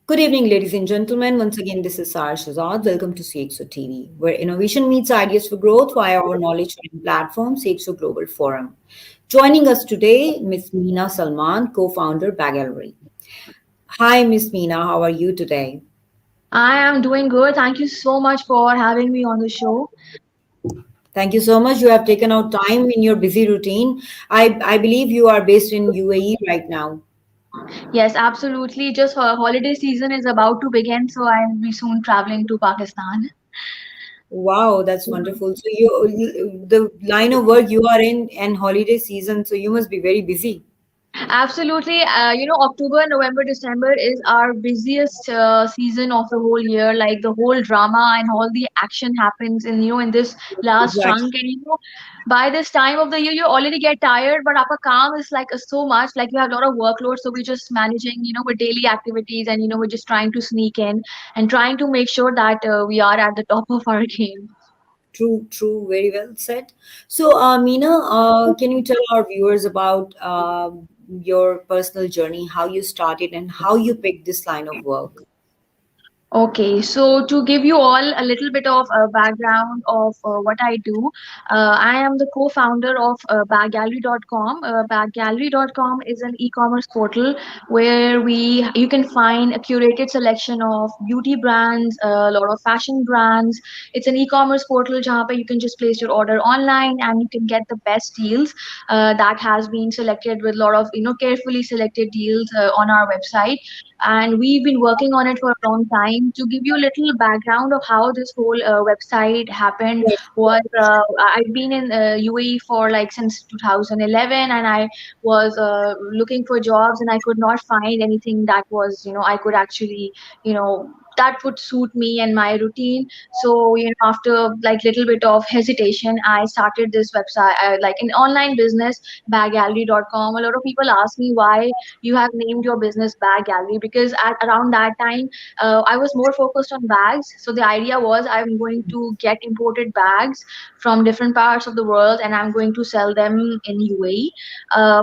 Good evening, ladies and gentlemen. Once again, this is Sar Shazad. Welcome to CxO TV, where innovation meets ideas for growth via our knowledge sharing platform, CxO Global Forum. Joining us today, Ms. Mina Salman, co-founder Bagallery. Hi, Ms. Mina. How are you today? I am doing good. Thank you so much for having me on the show. Thank you so much. You have taken out time in your busy routine. I believe you are based in UAE right now. Yes, absolutely. Just holiday season is about to begin, so I'll be soon traveling to Pakistan. Wow, that's wonderful. So the line of work you are in and holiday season, so you must be very busy. Absolutely. October, November, December is our busiest season of the whole year. Like the whole drama and all the action happens in this last chunk. Exactly. And by this time of the year, you already get tired, but upper calm is like so much. Like you have a lot of workload, so we're just managing, with daily activities, and we're just trying to sneak in and trying to make sure that we are at the top of our game. True, true, very well said. So, Meena, can you tell our viewers about your personal journey, how you started and how you picked this line of work? Okay, so to give you all a little bit of a background of what I do, I am the co-founder of Bagallery.com. Bagallery.com is an e-commerce portal where you can find a curated selection of beauty brands, a lot of fashion brands. It's an e-commerce portal where you can just place your order online and you can get the best deals that has been selected with a lot of carefully selected deals on our website, and we've been working on it for a long time. To give you a little background of how this whole website happened Yes, was, I've been in UAE for like since 2011, and I was looking for jobs, and I could not find anything that was, I could actually, you know that would suit me and my routine. So after like little bit of hesitation, I started this website, like an online business, baggallery.com. A lot of people ask me why you have named your business Bag Gallery, because at around that time, I was more focused on bags. So the idea was I'm going to get imported bags from different parts of the world, and I'm going to sell them in UAE.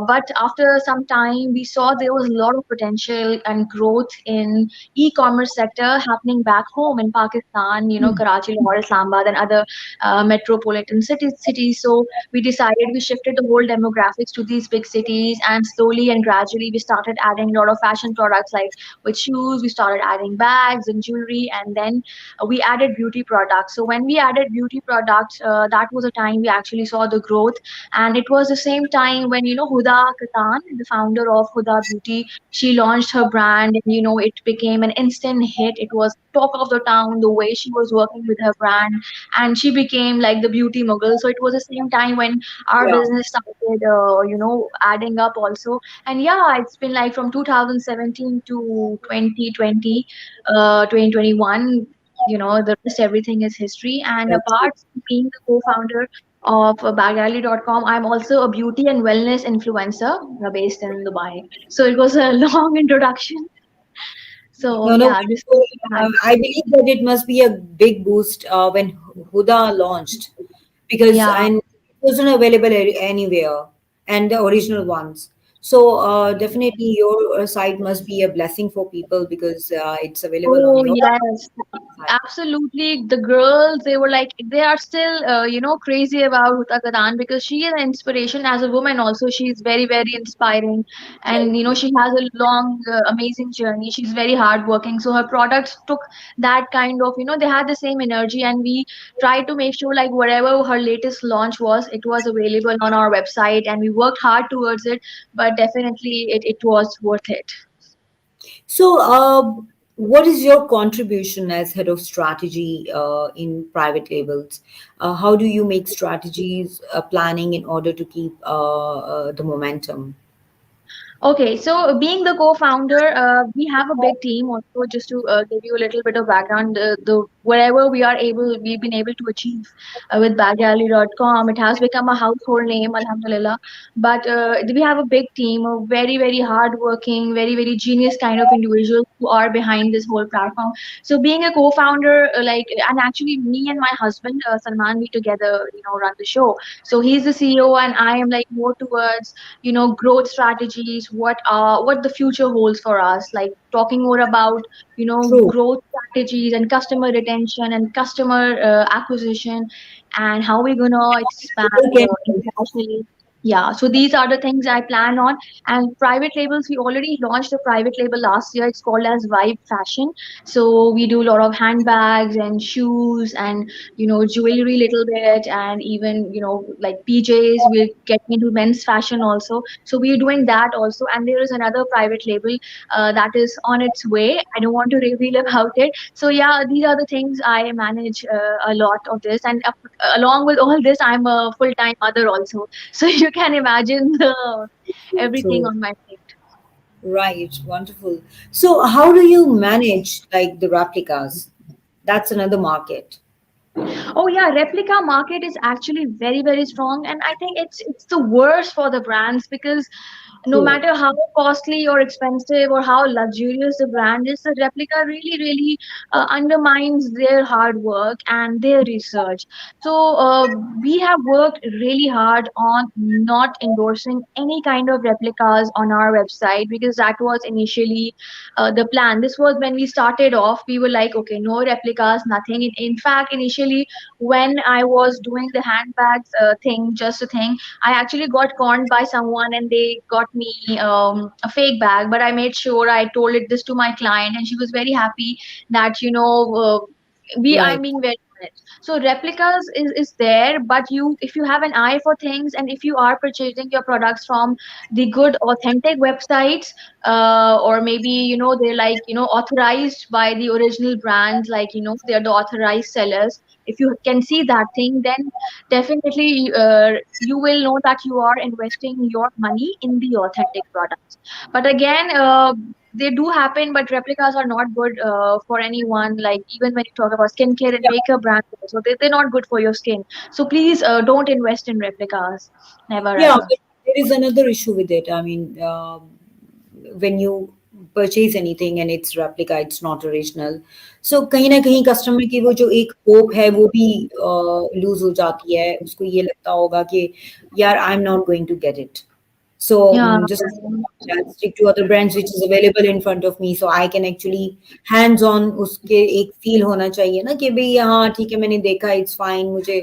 But after some time, we saw there was a lot of potential and growth in e-commerce sector happening back home in Pakistan, Karachi, Lahore, Islamabad, and other metropolitan cities. So we decided, we shifted the whole demographics to these big cities, and slowly and gradually we started adding a lot of fashion products, like with shoes we started adding bags and jewelry, and then we added beauty products. So when we added beauty products, that was a time we actually saw the growth. And it was the same time when Huda Katan, the founder of Huda Beauty, she launched her brand, and it became an instant hit. It was talk of the town the way she was working with her brand, and she became like the beauty mogul. So it was the same time when our yeah. business started adding up also. And yeah, it's been like from 2017 to 2020, 2021. The rest, everything is history. And Okay. apart from being the co-founder of bagalley.com, I'm also a beauty and wellness influencer based in Dubai. So it was a long introduction. So No, no. yeah, this is So, behind. I believe that it must be a big boost when Huda launched because Yeah. and it wasn't available anywhere and the original ones. So definitely your site must be a blessing for people because it's available on Oh your yes, site. absolutely. The girls, they were like, they are still, crazy about Huda Gadan, because she is an inspiration as a woman. Also, she is very, very inspiring, and she has a long, amazing journey. She's very hardworking. So her products took that kind of, they had the same energy, and we tried to make sure like whatever her latest launch was, it was available on our website, and we worked hard towards it. But definitely, it was worth it. So, what is your contribution as head of strategy in private labels? How do you make strategies planning in order to keep the momentum? Okay, so being the co-founder, we have a big team. Also, just to give you a little bit of background, the wherever we are able, we've been able to achieve with Bagallery.com. It has become a household name, Alhamdulillah. But we have a big team of very, very hardworking, very, very genius kind of individuals who are behind this whole platform. So being a co-founder, and actually me and my husband, Salman, we together, run the show. So he's the CEO, and I am like more towards growth strategies, what the future holds for us, like talking more about True. growth strategies and customer retention and customer acquisition, and how we're gonna People expand can internationally. Yeah, so these are the things I plan on. And private labels, we already launched a private label last year. It's called as Vibe Fashion. So we do a lot of handbags and shoes and jewelry little bit, and even like PJs. We're getting into men's fashion also. So we're doing that also. And there is another private label that is on its way. I don't want to reveal about it. So yeah, these are the things I manage a lot of this. And along with all this, I'm a full-time mother also. So you can imagine everything true. on my plate. Right. Wonderful. So, how do you manage like the replicas? That's another market. Oh yeah, replica market is actually very very strong, and I think it's the worst for the brands, because no True. matter how costly or expensive or how luxurious the brand is, the replica really really undermines their hard work and their research. So we have worked really hard on not endorsing any kind of replicas on our website, because that was initially the plan. This was when we started off. We were like, okay, no replicas, nothing. In fact, initially when I was doing the handbags thing, just a thing, I actually got conned by someone and they got me a fake bag. But I made sure I told this to my client, and she was very happy that we are Right. being very honest. So replicas is there, but you if you have an eye for things, and if you are purchasing your products from the good authentic websites, or maybe they're like authorized by the original brands, like they're the authorized sellers. If you can see that thing, then definitely you will know that you are investing your money in the authentic products. But again, they do happen, but replicas are not good for anyone. Like even when you talk about skincare and Yeah. makeup brands, so they're not good for your skin. So please don't invest in replicas, never Yeah, ever. but there is another issue with it. I mean, when you purchase anything and it's replica, it's not original. So कहीं ना कहीं customer की वो जो एक hope है वो भी लूज हो जाती है. उसको ये लगता होगा कि यार I'm not going to get it. So Yeah. just I'll stick to other brands which is available in front of me, so I can actually hands on उसके एक feel होना चाहिए ना कि भाई हाँ ठीक है मैंने देखा it's fine मुझे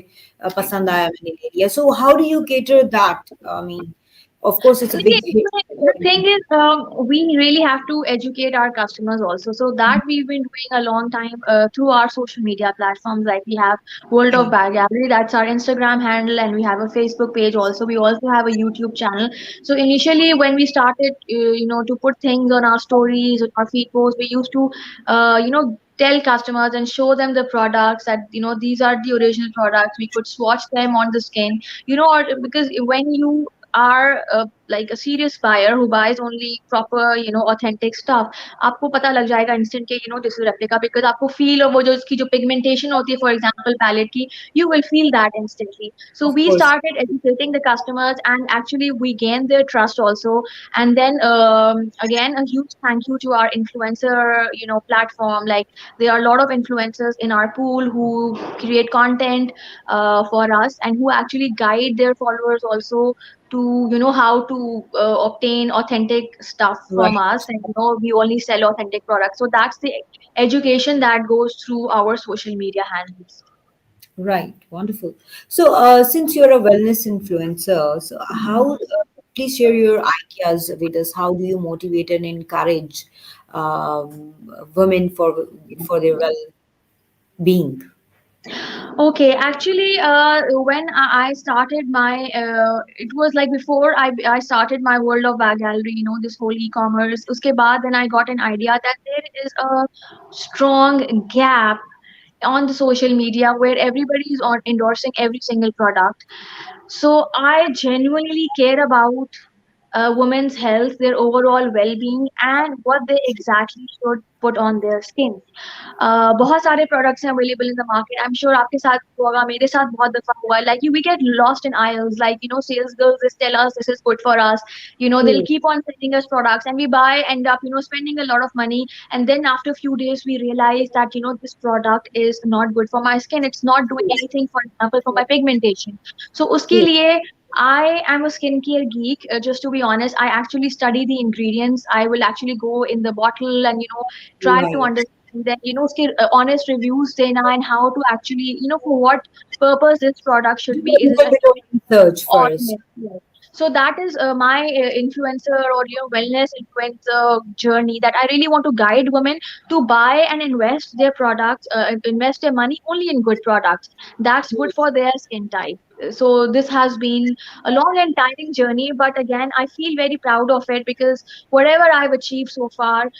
पसंद आया मैंने ले लिया. So how do you cater that? I mean, of course it's a big hit. The thing is, we really have to educate our customers also. So that we've been doing a long time through our social media platforms. Like we have World of Bagallery, that's our Instagram handle, and we have a Facebook page also. We also have a YouTube channel. So initially, when we started, to put things on our stories, on our feed posts, we used to, tell customers and show them the products, that these are the original products. We could swatch them on the skin, or because when you are like a serious buyer who buys only proper authentic stuff, आपको पता लग जाएगा instant के this is replica, because आपको feel, और वो जो उसकी जो pigmentation होती है, for example palette की, you will feel that instantly. So Of we course. started educating the customers, and actually we gained their trust also. And then again, a huge thank you to our influencer platform. Like there are a lot of influencers in our pool who create content for us, and who actually guide their followers also to how to obtain authentic stuff from us. Right. And we only sell authentic products. So that's the education that goes through our social media handles. Right, wonderful. So, since you're a wellness influencer, so please share your ideas with us. How do you motivate and encourage um, women for their well-being? Okay, actually, when I started my, it was like before I started my World of Bag Gallery, this whole e-commerce. Uske baad, then I got an idea that there is a strong gap on the social media where everybody is on endorsing every single product. So I genuinely care about women's health, their overall well-being, and what they exactly should put on their skin. बहुत सारे products हैं available in the market. I'm sure आपके साथ भी होगा, मेरे साथ बहुत दफा हुआ है. Like we get lost in aisles. Like sales girls just tell us this is good for us. They'll True. keep on selling us products, and we buy, end up spending a lot of money, and then after a few days we realize that this product is not good for my skin. It's not doing anything, for example, for my pigmentation. So उसके True. लिए I am a skincare geek. Just to be honest, I actually study the ingredients. I will actually go in the bottle and try to Right. understand that honest reviews then and how to actually for what purpose this product should Do be. a Is it little bit of research first. honest? Yes. So that is my influencer or wellness influencer journey that I really want to guide women to buy and invest their products, invest their money only in good products. That's good for their skin type. So this has been a long and tiring journey, but again, I feel very proud of it because whatever I've achieved so far,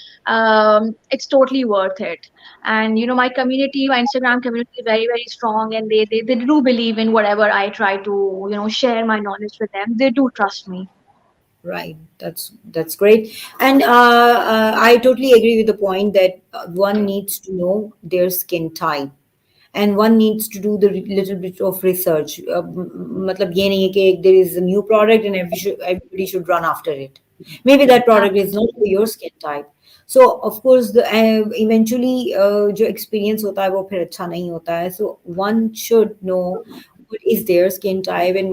it's totally worth it. And my community, my Instagram community is very very strong, and they do believe in whatever I try to share my knowledge with them. They do trust me. Right. That's great. And I totally agree with the point that one needs to know their skin type, and one needs to do the little bit of research. मतलब ये नहीं है कि there is a new product and everybody should run after it. Maybe that product is not for your skin type. So of course the eventually जो experience होता है वो फिर अच्छा नहीं होता है. So one should know what is their skin type, and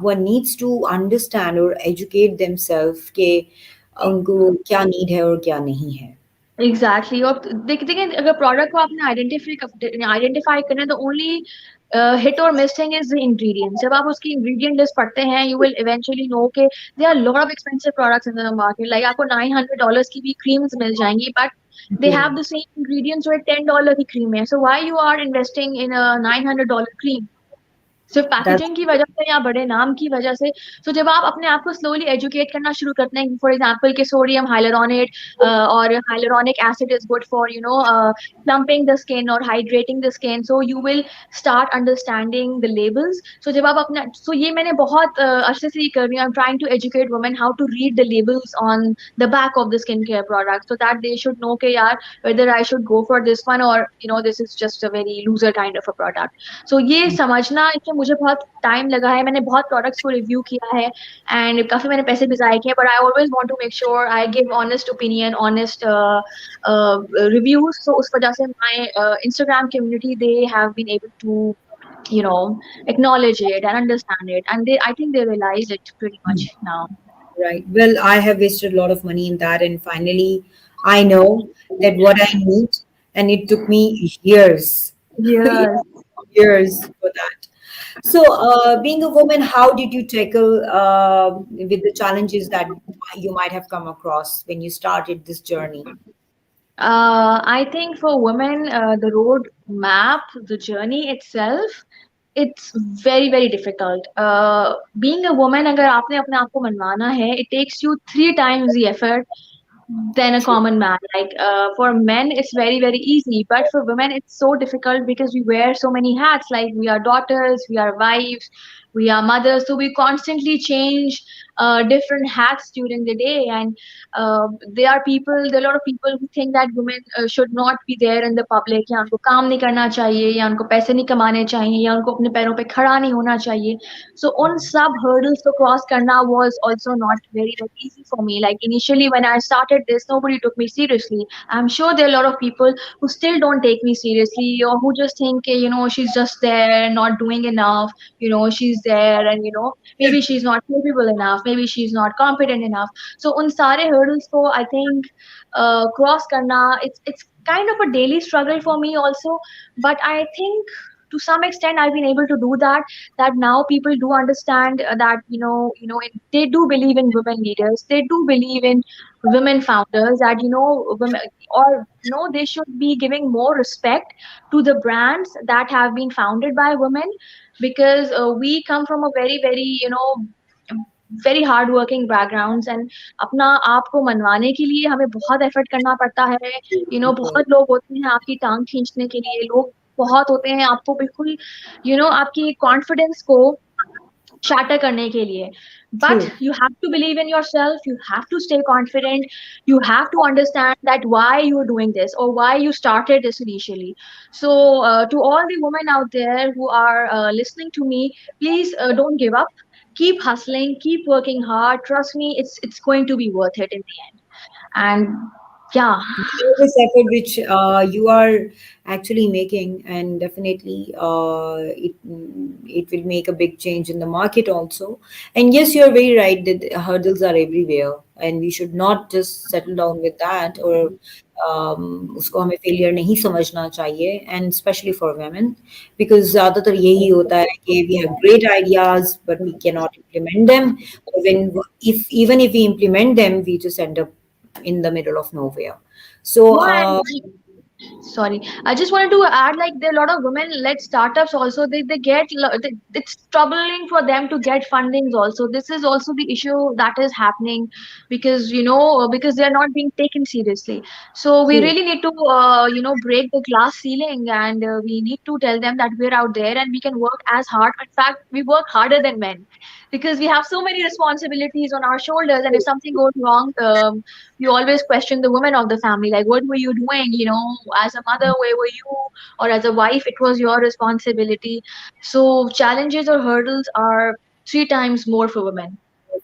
one needs to understand or educate themselves कि उनको क्या need है और क्या नहीं है. एग्जैक्टली और देखिए अगर प्रोडक्ट को आपने आइडेंटिफाई करना है तो ओनली हिट और miss thing is the ingredient जब आप उसकी इंग्रेडिएंट लिस्ट पढ़ते हैं यू विल इवेंचुअली नो के they are lot of expensive products in the market like आपको $900 की भी क्रीम्स मिल जाएंगी but they have the same ingredients जो $10 की क्रीम है so why you are investing in a $900 cream सिर्फ That's पैकेजिंग की वजह से या बड़े नाम की वजह से सो जब आप अपने आप को स्लोली एजुकेट करना शुरू करते हैं फॉर एग्जांपल कि सोडियम हाइलुरोनेट और hyaluronic acid is good for plumping the skin और hydrating the skin so you will start understanding the labels so जब आप अपना सो ये मैंने बहुत अरसे से ही कर रही हूँ I am trying to educate women how to read the labels on the back of the skin care product so that they should know के यार whether I should go for this one or this is just a very loser kind of a product सो ये समझना इसमें मुझे बहुत time लगा है मैंने बहुत प्रोडक्ट्स को रिव्यू किया है एंड काफी मैंने पैसे भी जाए किए but I always want to make sure I give honest opinion honest reviews so उस वजह से my Instagram community they have been able to you know acknowledge it and understand it and they I think they realize it pretty much now. right. Well, I have wasted a lot of money in that, and finally, I know that what I need, and it took me years, Yes. years for that. So, being a woman, how did you tackle with the challenges that you might have come across when you started this journey? I think for women, the road map, the journey itself, it's very very difficult. Being a woman, अगर आपने अपने आप को मनवाना है, it takes you 3 times the effort than a True. common man. Like for men, it's very very easy, but for women, it's so difficult because we wear so many hats. Like we are daughters, we are wives, we are mothers, so we constantly change different hats during the day. And there are a lot of people who think that women should not be there in the public. या उनको काम नहीं करना चाहिए, या उनको पैसे नहीं कमाने चाहिए, या उनको अपने पैरों पे खड़ा नहीं होना चाहिए. So on sub hurdles to cross karna was also not very very easy for me. Like initially when I started this, nobody took me seriously. I'm sure there are a lot of people who still don't take me seriously or who just think, she's just there, not doing enough. She's there, and maybe she's not capable enough. Maybe she's not competent enough. So on sare hurdles ko I think cross karna it's kind of a daily struggle for me also. But I think to some extent I've been able to do that now people do understand that they do believe in women leaders, they do believe in women founders, that women or they should be giving more respect to the brands that have been founded by women because we come from a very very very hard working backgrounds and अपना आप को मनवाने के लिए हमें बहुत effort करना पड़ता है. बहुत लोग होते हैं आपकी टांग खींचने के लिए, लोग बहुत होते हैं आपको बिल्कुल आपकी कॉन्फिडेंस को shatter करने के लिए. But True. you have to believe in yourself, you have to stay confident, you have to understand that why you're doing this or why you started this initially. So to all the women out there who are listening to me, please don't give up, keep hustling, keep working hard, trust me, it's going to be worth it in the end. And Yeah. All this effort which you are actually making, and definitely it will make a big change in the market also. And yes, you're very right that hurdles are everywhere, and we should not just settle down with that, or उसको हमें failure नहीं समझना चाहिए, and especially for women, because ज़्यादातर यही होता है कि we have great ideas but we cannot implement them, or when if even if we implement them we just end up in the middle of nowhere. So, No, sorry, I just wanted to add, like, there are a lot of women led startups also. They get it's troubling for them to get fundings also. This is also the issue that is happening, because because they are not being taken seriously. So we true, really need to break the glass ceiling, and we need to tell them that we're out there and we can work as hard. In fact, we work harder than men, because we have so many responsibilities on our shoulders, and if something goes wrong, you always question the woman of the family, like, what were you doing, as a mother, where were you, or as a wife, it was your responsibility. So challenges or hurdles are three times more for women.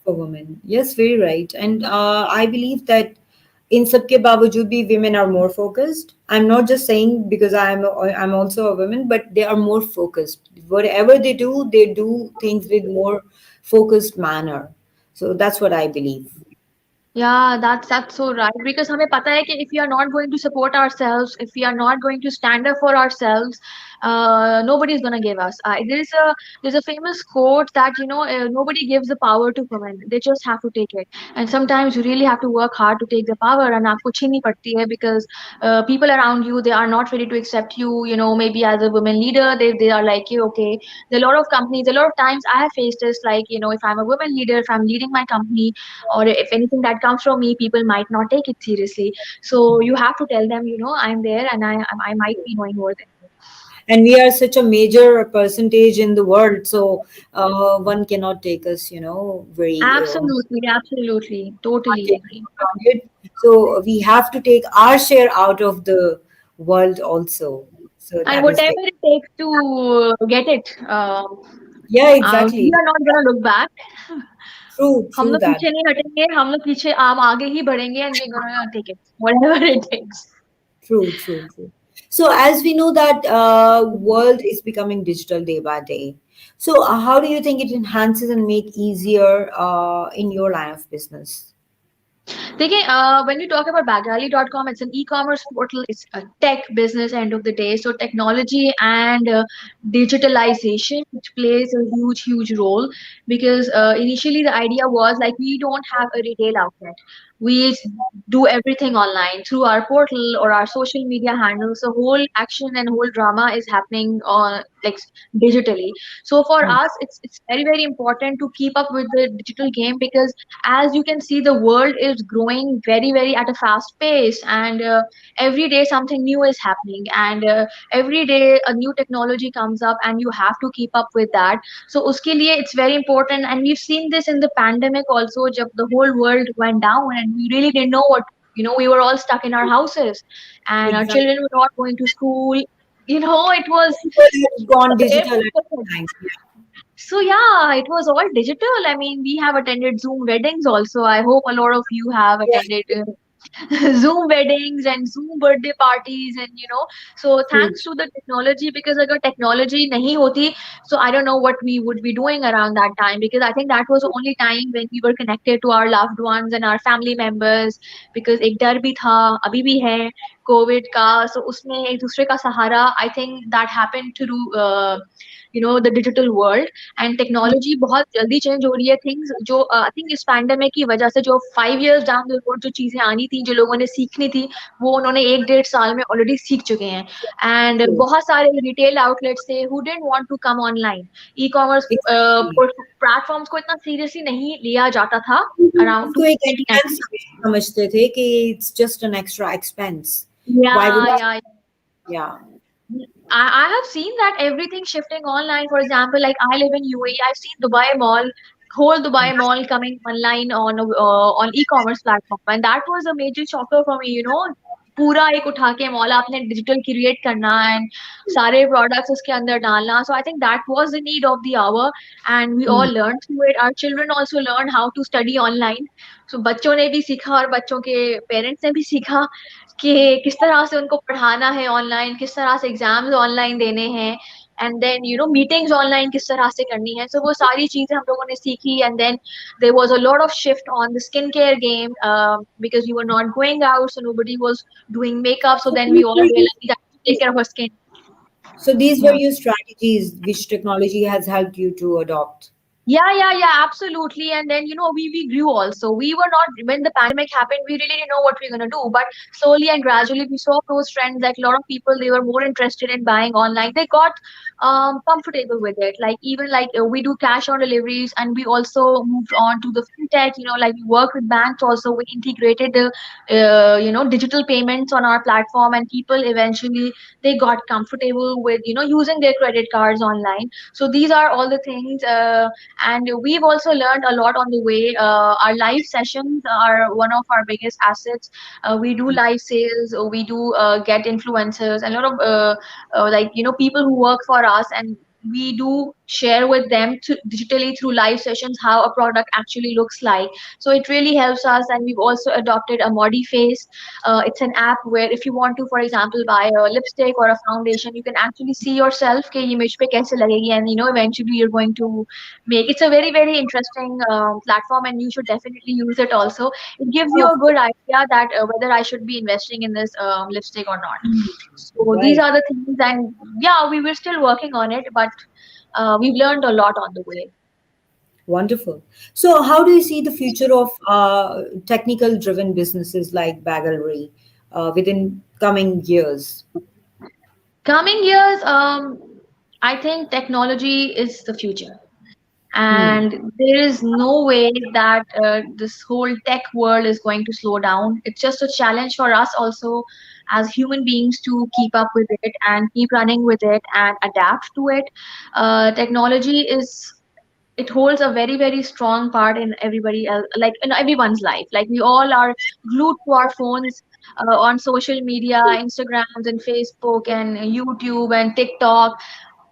for women. Yes, very right. And I believe that in sabke बावजूद भी women are more focused. I'm not just saying because I'm also a woman, but they are more focused. Whatever they do things with more focused manner. So that's what I believe. Yeah, that's so right. Because हमें पता है कि if we are not going to support ourselves, if we are not going to stand up for ourselves, nobody's gonna give us. There's a famous quote that nobody gives the power to women. They just have to take it. And sometimes you really have to work hard to take the power, and आपको छीननी पड़ती है, because people around you, they are not ready to accept you. Maybe as a women leader, they are like, you okay. There are a lot of companies. A lot of times I have faced this, like, if I'm a women leader, if I'm leading my company, or if anything that comes from me, people might not take it seriously. So you have to tell them, I'm there, and I might be knowing more than you. And we are such a major percentage in the world, so one cannot take us, very Absolutely, absolutely, totally take agree. for granted. So we have to take our share out of the world also. So And that is whatever very, it takes to get it, yeah, we exactly. are not gonna look back. True, हम true लोग that. पीछे नहीं हटेंगे, हम लोग पीछे हम आगे ही बढ़ेंगे, and we're gonna take it, whatever it takes. True, true, true. So as we know that world is becoming digital day by day. So how do you think it enhances and make easier in your line of business? देखिए, when you talk about Bagallery.com, it's an e-commerce portal. It's a tech business end of the day. So technology and digitalization, which plays a huge, huge role, because initially the idea was like, we don't have a retail outlet. We do everything online through our portal or our social media handles. The whole action and whole drama is happening on, like, digitally. So for Hmm. us, it's very, very important to keep up with the digital game, because as you can see, the world is growing very, very at a fast pace, and every day something new is happening, and every day a new technology comes up, and you have to keep up with that. So uske liye it's very important, and we've seen this in the pandemic also, jab the whole world went down and we really didn't know what, we were all stuck in our houses, and our Exactly. children were not going to school. It was People have gone a digital at that time. so yeah, it was all digital. I mean, we have attended Zoom weddings also. I hope a lot of you have Yeah, attended Zoom weddings and Zoom birthday parties, and so true. thanks to the technology, because agar technology nahi hoti, so I don't know what we would be doing around that time, because I think that was the only time when we were connected to our loved ones and our family members, because ek dar bhi tha, abhi bhi hai, COVID ka, so usme ek dusre ka sahara, I think that happened through the digital world. And technology बहुत जल्दी change हो रही है, things जो I think इस pandemic की वजह से, जो 5 years डाउन द रोड जो चीजें आनी थी, जो लोगों ने सीखनी थी, वो उन्होंने 1 डेढ़ साल में ऑलरेडी सीख चुके हैं. And True. बहुत सारे रिटेल आउटलेट्स थे who didn't want to come online. E commerce Exactly. Platforms को इतना सीरियसली नहीं लिया जाता था अराउंड उसको एक 2019. एक्सपेंस समझते थे कि it's just an extra expense. Why would या yeah. I have seen that everything shifting online. For example, like, I live in UAE. I've seen Dubai Mall, whole Dubai Mall coming online on e-commerce platform, and that was a major shocker for me. पूरा एक उठा के mall आपने digital create करना and सारे products उसके अंदर डालना. So I think that was the need of the hour and we Hmm. All learn through it. Our children also learn how to study online. So बच्चों ने भी सीखा और बच्चों के पेरेंट्स ने भी सीखा कि किस तरह से उनको पढ़ाना है ऑनलाइन, किस तरह से एग्जाम्स ऑनलाइन देने हैं एंड देन मीटिंग्स ऑनलाइन किस तरह से करनी है. सो वो सारी चीजें हम लोगों ने सीखी and then there was a lot of shift on the skincare game, because we were not going out, so nobody was doing makeup. So So then we these all were realized that to take your care of our skin. so these were Yeah. your strategies which technology has helped you to adopt. Yeah, absolutely. And then, we grew also. We were not, when the pandemic happened, we really didn't know what we were going to do. But slowly and gradually, we saw those trends. Like a lot of people, they were more interested in buying online. They got comfortable with it. Like, even like we do cash on deliveries, and we also moved on to the fintech, like we work with banks also. We integrated the, digital payments on our platform, and people eventually, they got comfortable with, using their credit cards online. So these are all the things. And we've also learned a lot on the way. Our live sessions are one of our biggest assets. We do live sales, we do get influencers, and a lot of people who work for us, and we do share with them digitally through live sessions how a product actually looks like. So it really helps us. And we've also adopted a Modi Face. It's an app where if you want to, for example, buy a lipstick or a foundation, you can actually see yourself ke image pe kaise lagegi, and eventually you're going to make. It's a very very interesting platform, and you should definitely use it also. It gives you Oh, a good idea that whether I should be investing in this lipstick or not. hmm, So these right. are the things, and yeah, we were still working on it, but we've learned a lot on the way. Wonderful. So, how do you see the future of technical driven businesses like Bagallery within coming years? Coming years, I think technology is the future. Hmm. And there is no way that this whole tech world is going to slow down. It's just a challenge for us also as human beings to keep up with it and keep running with it and adapt to it. Technology is, it holds a very very strong part in everybody else, like in everyone's life. Like we all are glued to our phones, on social media, Instagrams and Facebook and YouTube and TikTok.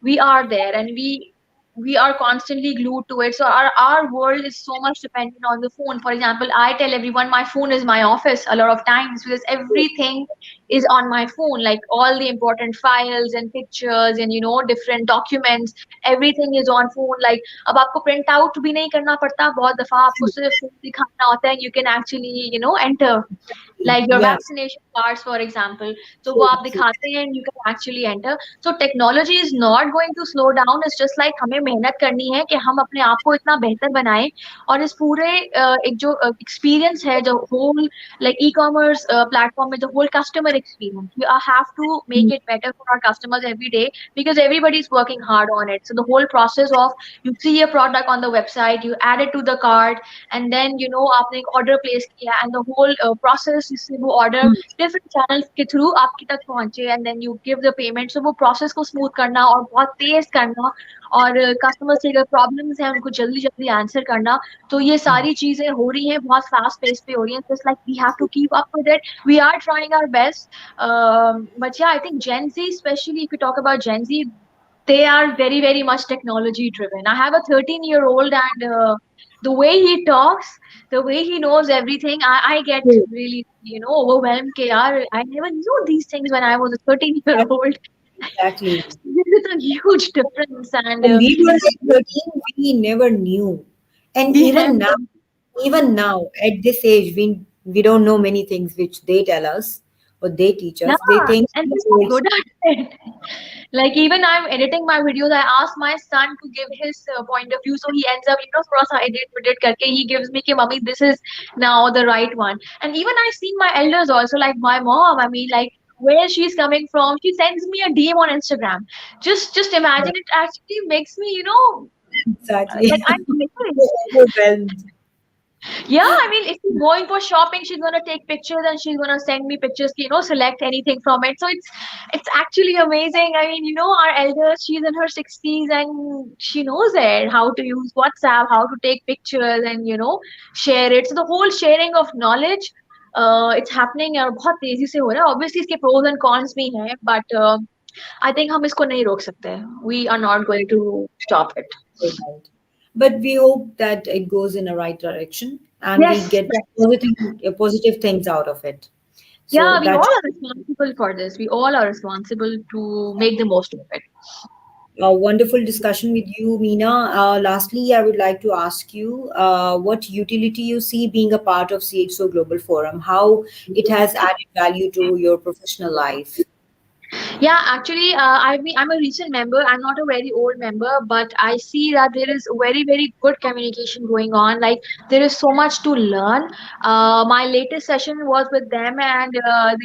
We are there, and we are constantly glued to it. So our world is so much dependent on the phone. For example, I tell everyone my phone is my office a lot of times, because everything is on my phone, like all the important files and pictures and different documents, everything is on phone. Like अब आपको print out भी नहीं करना पड़ता, बहुत दफा आपको सिर्फ phone दिखाना होता है, you can actually enter like your Yeah. vaccination cards, for example. So वो True, आप true. दिखाते हैं and you can actually enter. So technology is not going to slow down. It's just like हमें मेहनत करनी है कि हम अपने आप को इतना बेहतर बनाएं, और इस पूरे एक जो experience है, जो whole like e-commerce platform में, the whole customer experience, we have to make it better for our customers every day, because everybody is working hard on it. So the whole process of, you see a product on the website, you add it to the cart, and then आपने एक order place किया, and the whole process जिससे वो order Hmm. different channels के through आपकी तक पहुंचे, and then you give the payment. So वो process को smooth करना और बहुत तेज करना, और कस्टमर से अगर प्रॉब्लम्स हैं उनको जल्दी जल्दी आंसर करना. तो ये सारी चीजें हो रही हैं, बहुत फास्ट पेस पे हो रही हैं. Just like we have to keep up with it. We are trying our best. But yeah, I think Gen Z, especially if you talk about Gen Z, they are very very much technology driven. I have a 13-year-old, and the way he talks, the way he knows everything, I get True. really overwhelmed ke yaar, I never knew these things when I was a 13-year-old. Exactly. This is a huge difference. And When we were like 13, we never knew. And we have even now, at this age, we don't know many things which they tell us or they teach us. They yeah, think and we're they're so old. good at it. Like even I'm editing my videos, I ask my son to give his point of view, so he ends up, thoda sa edit karke he gives me कि mummy, this is now the right one. And even I see my elders also, like my mom, I mean, like where she's coming from, she sends me a DM on Instagram. Just imagine, it actually makes me, like Exactly. I'm amazed. So overwhelmed. Yeah, I mean, if she's going for shopping, she's gonna take pictures and she's gonna send me pictures, select anything from it. So it's actually amazing. I mean, our elders, she's in her 60s and she knows it, how to use WhatsApp, how to take pictures and share it. So the whole sharing of knowledge, it's happening और बहुत तेजी से हो रहा है. Obviously इसके pros and cons भी हैं, but I think हम इसको नहीं रोक सकते. We are not going to stop it. Right. But we hope that it goes in the right direction and we Yes, get yes. positive things out of it. So Yeah, we all that's are responsible for this. We all are responsible to make the most of it. a wonderful discussion with you, Meena. Lastly, I would like to ask you what utility you see being a part of CxO Global Forum, how it has added value to your professional life. Yeah, actually, I'm a recent member. I'm not a very old member, but I see that there is very, very good communication going on. Like, there is so much to learn. My latest session was with them, and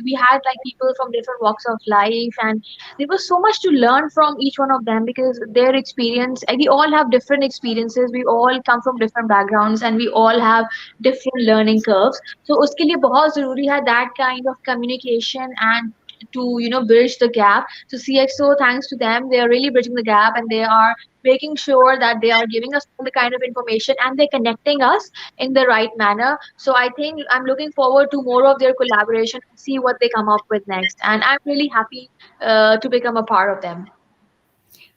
we had like people from different walks of life, and there was so much to learn from each one of them because their experience, and we all have different experiences. We all come from different backgrounds, and we all have different learning curves. So, उसके लिए बहुत ज़रूरी है that kind of communication and to bridge the gap. So CxO, thanks to them, they are really bridging the gap, and they are making sure that they are giving us all the kind of information and they're connecting us in the right manner. So I think I'm looking forward to more of their collaboration and see what they come up with next, and I'm really happy to become a part of them.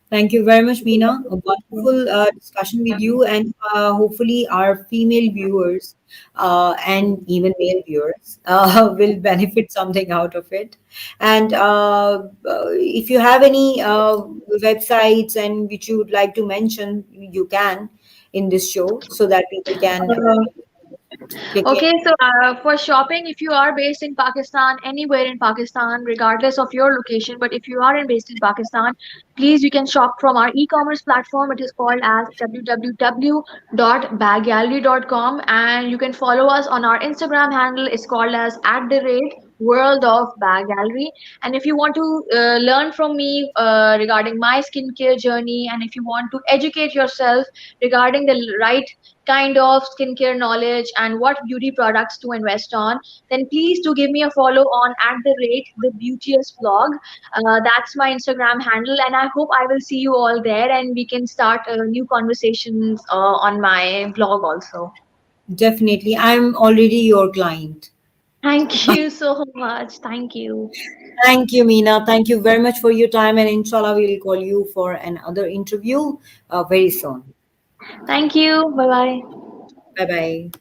Thank you very much, Meena. A wonderful discussion with you, and hopefully, our female viewers and even male viewers will benefit something out of it. And if you have any websites and which you would like to mention, you can in this show so that people can click in. Okay, so for shopping, if you are based in Pakistan, anywhere in Pakistan, regardless of your location, but if you are based in Pakistan, please you can shop from our e-commerce platform. It is called as www.baggallery.com, and you can follow us on our Instagram handle. It's called as @world of Bag Gallery. And if you want to learn from me regarding my skincare journey, and if you want to educate yourself regarding the right kind of skincare knowledge and what beauty products to invest on, then please do give me a follow on @the beauteous vlog. That's my Instagram handle, and I hope I will see you all there, and we can start new conversations on my vlog also. Definitely, I'm already your client. Thank you so much. Thank you. Thank you, Meena. Thank you very much for your time. And inshallah, we'll call you for another interview very soon. Thank you. Bye bye. Bye bye.